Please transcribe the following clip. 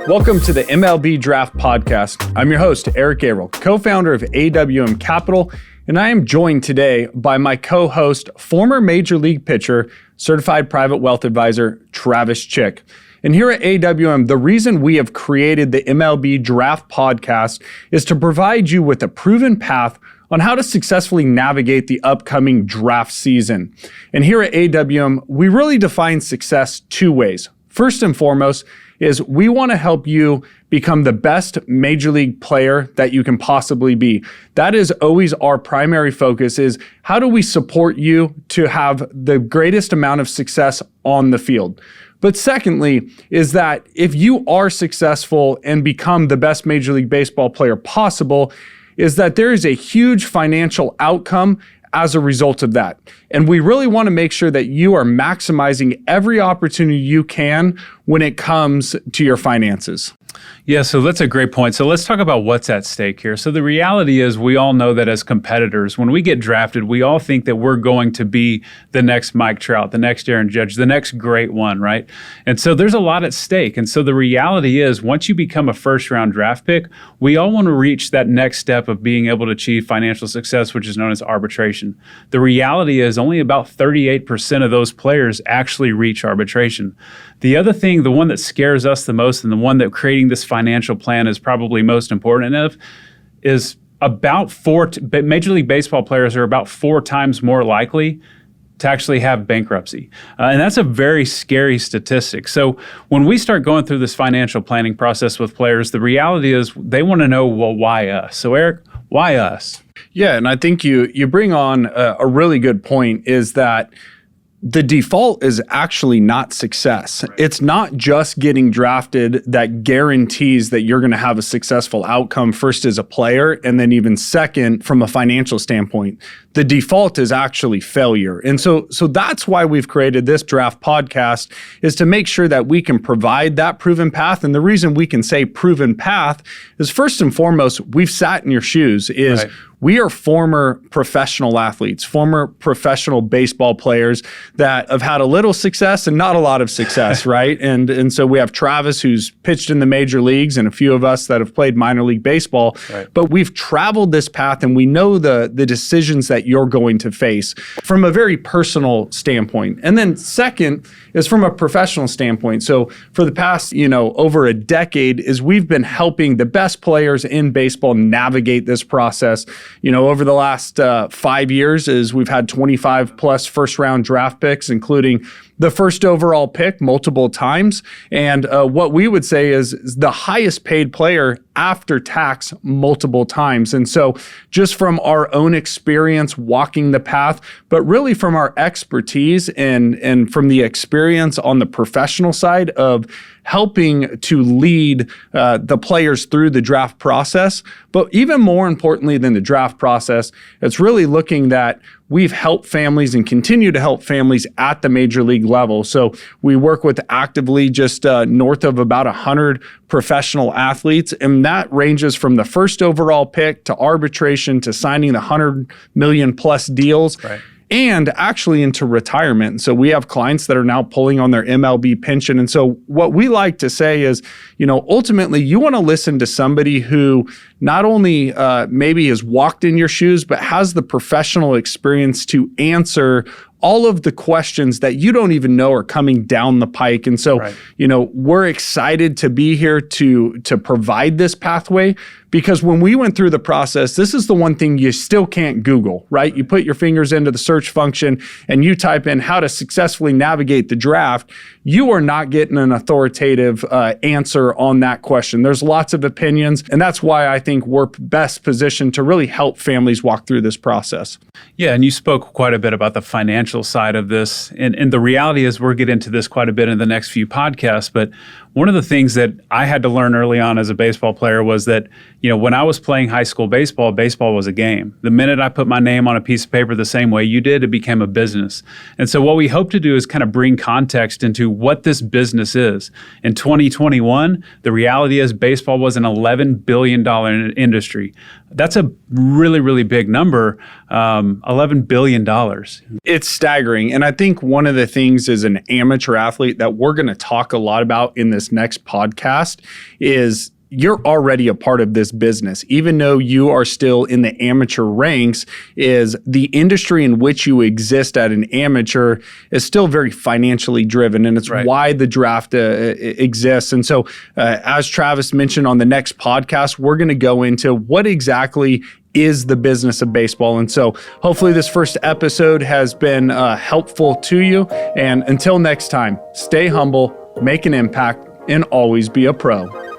Welcome to the MLB Draft Podcast. I'm your host, Eric Averill, co-founder of AWM Capital, and I am joined today by my co-host, former Major League pitcher, certified private wealth advisor, Travis Chick. And here at AWM, the reason we have created the MLB Draft Podcast is to provide you with a proven path on how to successfully navigate the upcoming draft season. And here at AWM, we really define success two ways. First and foremost is we want to help you become the best major league player that you can possibly be. That is always our primary focus, is how do we support you to have the greatest amount of success on the field. But secondly, is that if you are successful and become the best Major League Baseball player possible, is that there is a huge financial outcome as a result of that. And we really want to make sure that you are maximizing every opportunity you can when it comes to your finances. Yeah, so that's a great point. So let's talk about what's at stake here. So the reality is we all know that as competitors, when we get drafted, we all think that we're going to be the next Mike Trout, the next Aaron Judge, the next great one, right? And so there's a lot at stake. And so the reality is once you become a first-round draft pick, we all want to reach that next step of being able to achieve financial success, which is known as arbitration. The reality is only about 38% of those players actually reach arbitration. The other thing, the one that scares us the most and the one that creating this financial plan is probably most important of, is about Major League Baseball players are about 4 times more likely to actually have bankruptcy. And that's a very scary statistic. So when we start going through this financial planning process with players, the reality is they want to know, well, why us? So Eric, why us? Yeah, and I think you bring on a really good point, is that the default is actually not success. Right. It's not just getting drafted that guarantees that you're going to have a successful outcome, first as a player, and then even second from a financial standpoint. The default is actually failure. And so that's why we've created this draft podcast, is to make sure that we can provide that proven path. And the reason we can say proven path is, first and foremost, we've sat in your shoes, is right. We are former professional athletes, former professional baseball players that have had a little success and not a lot of success, right? And so we have Travis, who's pitched in the major leagues, and a few of us that have played minor league baseball. Right. But we've traveled this path, and we know the decisions that you're going to face from a very personal standpoint. And then second is from a professional standpoint. So for the past, over a decade, is we've been helping the best players in baseball navigate this process. Over the last 5 years, is we've had 25 plus first round draft picks, including the first overall pick multiple times. And what we would say is the highest paid player after tax multiple times. And so just from our own experience walking the path, but really from our expertise and from the experience on the professional side of helping to lead the players through the draft process. But even more importantly than the draft process, it's really looking that we've helped families and continue to help families at the major league level. So we work with actively just north of about 100 professional athletes, and that ranges from the first overall pick to arbitration to signing the 100 million plus deals. Right. And actually into retirement. So we have clients that are now pulling on their MLB pension. And so what we like to say is, ultimately you want to listen to somebody who not only maybe has walked in your shoes, but has the professional experience to answer all of the questions that you don't even know are coming down the pike. And so, right. We're excited to be here to provide this pathway, because when we went through the process, this is the one thing you still can't Google, right? You put your fingers into the search function and you type in how to successfully navigate the draft. You are not getting an authoritative answer on that question. There's lots of opinions, and that's why I think we're best positioned to really help families walk through this process. Yeah, and you spoke quite a bit about the financial side of this, and the reality is we'll get into this quite a bit in the next few podcasts, but one of the things that I had to learn early on as a baseball player was that, when I was playing high school baseball was a game. The minute I put my name on a piece of paper the same way you did, it became a business. And so what we hope to do is kind of bring context into what this business is. In 2021, the reality is baseball was an $11 billion industry. That's a really, really big number, $11 billion. It's staggering. And I think one of the things as an amateur athlete that we're going to talk a lot about in this next podcast is you're already a part of this business. Even though you are still in the amateur ranks, is the industry in which you exist at an amateur is still very financially driven. And it's why the draft exists. And so as Travis mentioned on the next podcast, we're going to go into what exactly is the business of baseball. And so hopefully this first episode has been helpful to you. And until next time, stay humble, make an impact, and always be a pro.